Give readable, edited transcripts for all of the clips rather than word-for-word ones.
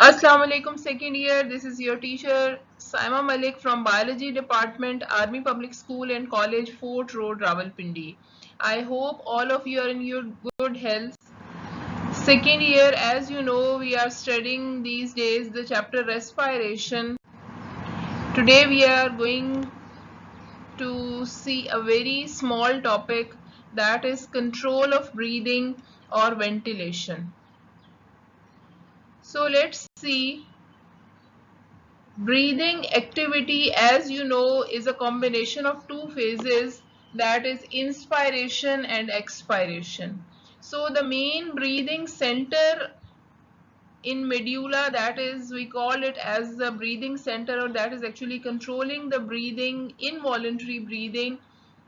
Assalamu alaikum second year. This is your teacher Saima Malik from Biology Department, Army Public School and College, Fort Road, Rawalpindi. I hope all of you are in your good health. Second year, as you know, we are studying these days the chapter respiration. Today we are going to see a very small topic, that is control of breathing or ventilation. So let's see. Breathing activity, as you know, is a combination of two phases, that is inspiration and expiration. So the main breathing center in medulla, that is, we call it as the breathing center, or that is actually controlling the breathing, involuntary breathing,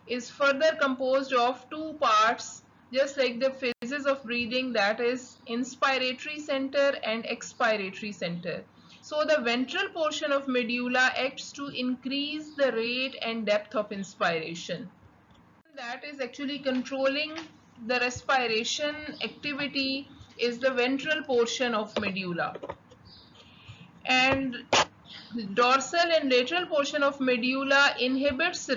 is further composed of two parts, just like the phases of breathing, that is inspiratory center and expiratory center. So the ventral portion of medulla acts to increase the rate and depth of inspiration. That is actually controlling the respiration activity is the ventral portion of medulla. And dorsal and lateral portion of medulla inhibits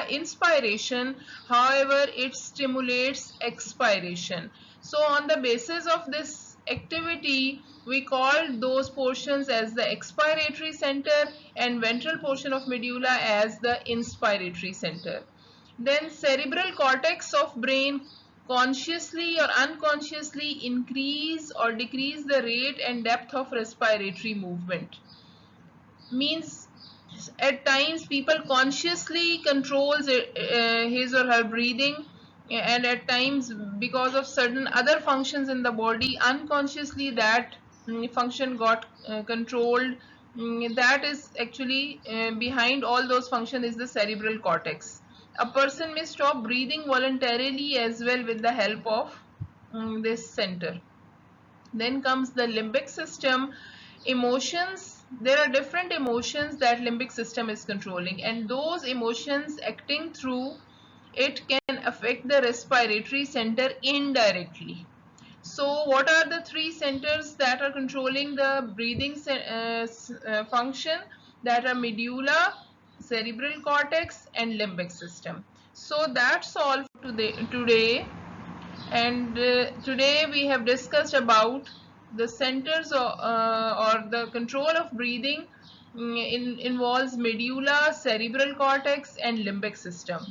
inspiration, however it stimulates expiration. So on the basis of this activity, we call those portions as the expiratory center and ventral portion of medulla as the inspiratory center. Then cerebral cortex of brain consciously or unconsciously increase or decrease the rate and depth of respiratory movement. Means at times people consciously controls his or her breathing, and at times because of certain other functions in the body, unconsciously that function got controlled. That is actually behind all those functions is the cerebral cortex. A person may stop breathing voluntarily as well with the help of this center. Then comes the limbic system. Emotions, there are different emotions that limbic system is controlling, and those emotions acting through it can affect the respiratory center indirectly. So what are the three centers that are controlling the breathing function? That are medulla, cerebral cortex and limbic system. So that's all today. And today we have discussed about the centers or the control of breathing involves medulla, cerebral cortex and limbic system.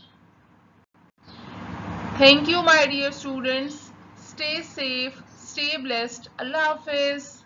Thank you my dear students. Stay safe, stay blessed. Allah Hafiz.